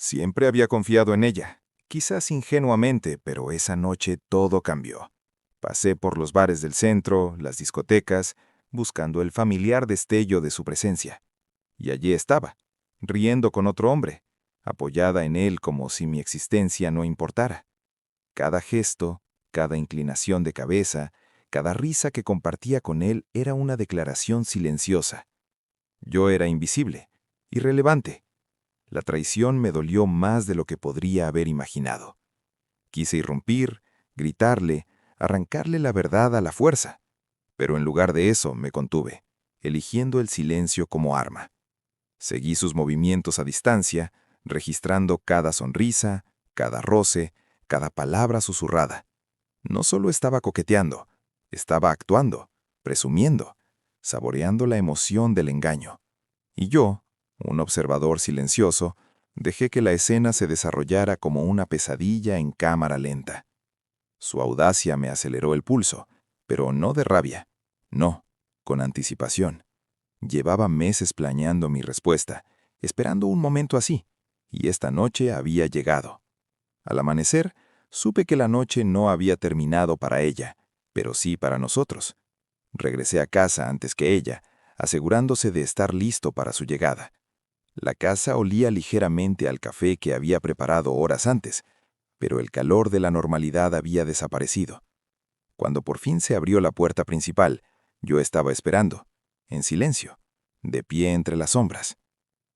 Siempre había confiado en ella, quizás ingenuamente, pero esa noche todo cambió. Pasé por los bares del centro, las discotecas, buscando el familiar destello de su presencia. Y allí estaba, riendo con otro hombre, apoyada en él como si mi existencia no importara. Cada gesto, cada inclinación de cabeza, cada risa que compartía con él era una declaración silenciosa. Yo era invisible, irrelevante. La traición me dolió más de lo que podría haber imaginado. Quise irrumpir, gritarle, arrancarle la verdad a la fuerza, pero en lugar de eso me contuve, eligiendo el silencio como arma. Seguí sus movimientos a distancia, registrando cada sonrisa, cada roce, cada palabra susurrada. No solo estaba coqueteando, estaba actuando, presumiendo, saboreando la emoción del engaño. Y yo, un observador silencioso, dejé que la escena se desarrollara como una pesadilla en cámara lenta. Su audacia me aceleró el pulso, pero no de rabia, no, con anticipación. Llevaba meses planeando mi respuesta, esperando un momento así, y esta noche había llegado. Al amanecer, supe que la noche no había terminado para ella, pero sí para nosotros. Regresé a casa antes que ella, asegurándose de estar listo para su llegada. La casa olía ligeramente al café que había preparado horas antes, pero el calor de la normalidad había desaparecido. Cuando por fin se abrió la puerta principal, yo estaba esperando, en silencio, de pie entre las sombras.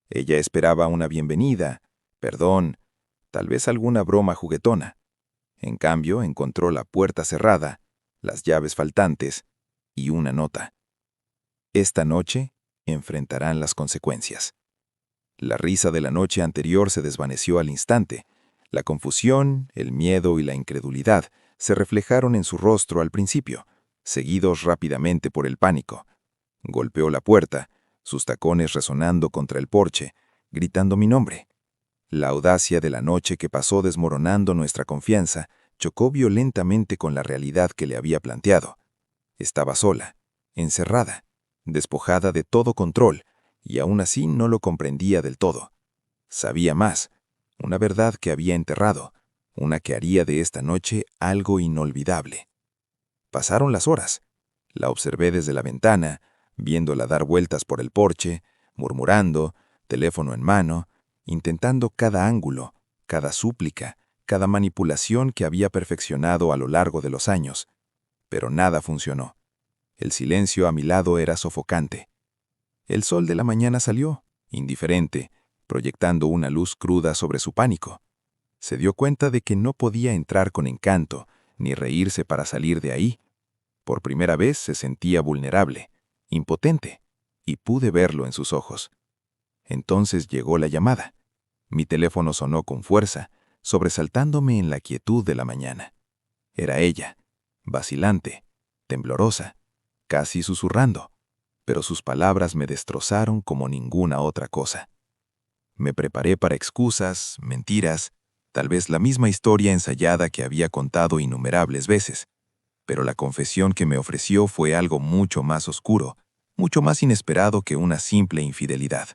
Ella esperaba una bienvenida, perdón, tal vez alguna broma juguetona. En cambio, encontró la puerta cerrada, las llaves faltantes y una nota. Esta noche enfrentarán las consecuencias. La risa de la noche anterior se desvaneció al instante. La confusión, el miedo y la incredulidad se reflejaron en su rostro al principio, seguidos rápidamente por el pánico. Golpeó la puerta, sus tacones resonando contra el porche, gritando mi nombre. La audacia de la noche que pasó desmoronando nuestra confianza chocó violentamente con la realidad que le había planteado. Estaba sola, encerrada, despojada de todo control, y aún así no lo comprendía del todo. Sabía más, una verdad que había enterrado, una que haría de esta noche algo inolvidable. Pasaron las horas. La observé desde la ventana, viéndola dar vueltas por el porche, murmurando, teléfono en mano, intentando cada ángulo, cada súplica, cada manipulación que había perfeccionado a lo largo de los años. Pero nada funcionó. El silencio a mi lado era sofocante. El sol de la mañana salió, indiferente, proyectando una luz cruda sobre su pánico. Se dio cuenta de que no podía entrar con encanto, ni reírse para salir de ahí. Por primera vez se sentía vulnerable, impotente, y pude verlo en sus ojos. Entonces llegó la llamada. Mi teléfono sonó con fuerza, sobresaltándome en la quietud de la mañana. Era ella, vacilante, temblorosa, casi susurrando, pero sus palabras me destrozaron como ninguna otra cosa. Me preparé para excusas, mentiras, tal vez la misma historia ensayada que había contado innumerables veces, pero la confesión que me ofreció fue algo mucho más oscuro, mucho más inesperado que una simple infidelidad.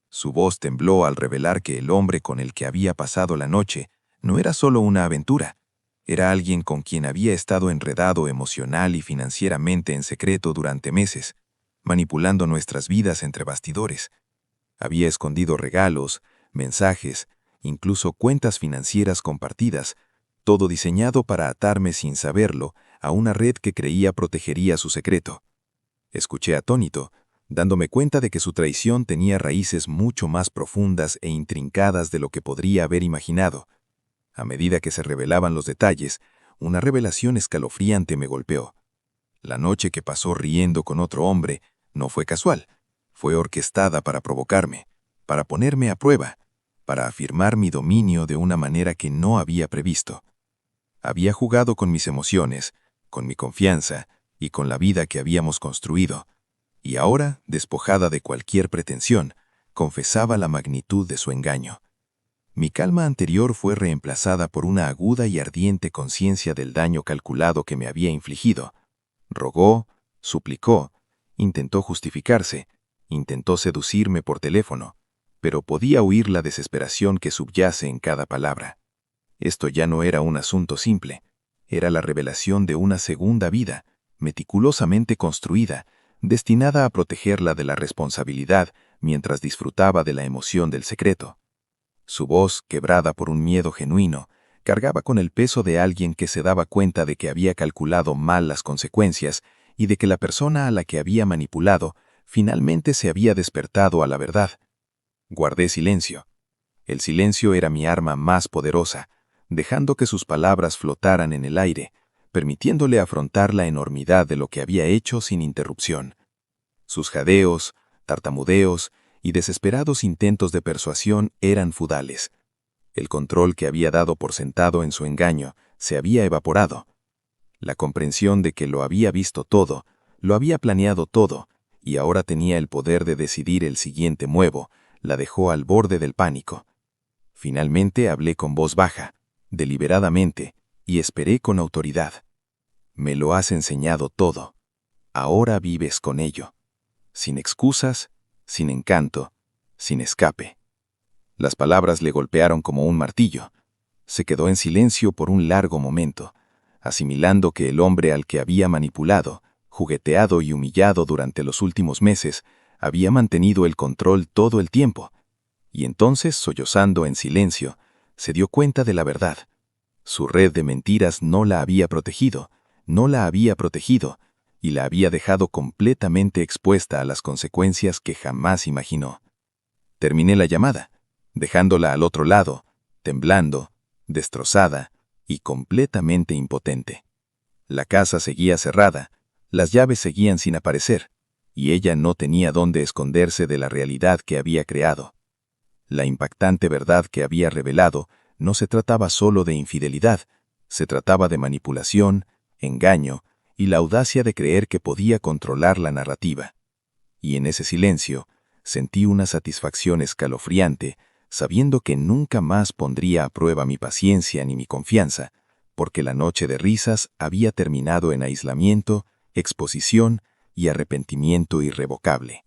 Su voz tembló al revelar que el hombre con el que había pasado la noche no era solo una aventura, era alguien con quien había estado enredado emocional y financieramente en secreto durante meses, manipulando nuestras vidas entre bastidores. Había escondido regalos, mensajes, incluso cuentas financieras compartidas, todo diseñado para atarme sin saberlo a una red que creía protegería su secreto. Escuché atónito, dándome cuenta de que su traición tenía raíces mucho más profundas e intrincadas de lo que podría haber imaginado. A medida que se revelaban los detalles, una revelación escalofriante me golpeó. La noche que pasó riendo con otro hombre no fue casual, fue orquestada para provocarme, para ponerme a prueba, para afirmar mi dominio de una manera que no había previsto. Había jugado con mis emociones, con mi confianza y con la vida que habíamos construido, y ahora, despojada de cualquier pretensión, confesaba la magnitud de su engaño. Mi calma anterior fue reemplazada por una aguda y ardiente conciencia del daño calculado que me había infligido. Rogó, suplicó, intentó justificarse, intentó seducirme por teléfono, pero podía oír la desesperación que subyace en cada palabra. Esto ya no era un asunto simple, era la revelación de una segunda vida, meticulosamente construida, destinada a protegerla de la responsabilidad mientras disfrutaba de la emoción del secreto. Su voz, quebrada por un miedo genuino, cargaba con el peso de alguien que se daba cuenta de que había calculado mal las consecuencias y de que la persona a la que había manipulado finalmente se había despertado a la verdad. Guardé silencio. El silencio era mi arma más poderosa, dejando que sus palabras flotaran en el aire, permitiéndole afrontar la enormidad de lo que había hecho sin interrupción. Sus jadeos, tartamudeos y desesperados intentos de persuasión eran fudales. El control que había dado por sentado en su engaño se había evaporado. La comprensión de que lo había visto todo, lo había planeado todo, y ahora tenía el poder de decidir el siguiente muevo, la dejó al borde del pánico. Finalmente hablé con voz baja, deliberadamente, y esperé con autoridad. Me lo has enseñado todo. Ahora vives con ello. Sin excusas, sin encanto, sin escape. Las palabras le golpearon como un martillo. Se quedó en silencio por un largo momento, asimilando que el hombre al que había manipulado, jugueteado y humillado durante los últimos meses, había mantenido el control todo el tiempo. Y entonces, sollozando en silencio, se dio cuenta de la verdad. Su red de mentiras no la había protegido, y la había dejado completamente expuesta a las consecuencias que jamás imaginó. Terminé la llamada, dejándola al otro lado, temblando, destrozada y completamente impotente. La casa seguía cerrada, las llaves seguían sin aparecer, y ella no tenía dónde esconderse de la realidad que había creado. La impactante verdad que había revelado no se trataba solo de infidelidad, se trataba de manipulación, engaño y la audacia de creer que podía controlar la narrativa. Y en ese silencio sentí una satisfacción escalofriante, sabiendo que nunca más pondría a prueba mi paciencia ni mi confianza, porque la noche de risas había terminado en aislamiento, exposición y arrepentimiento irrevocable.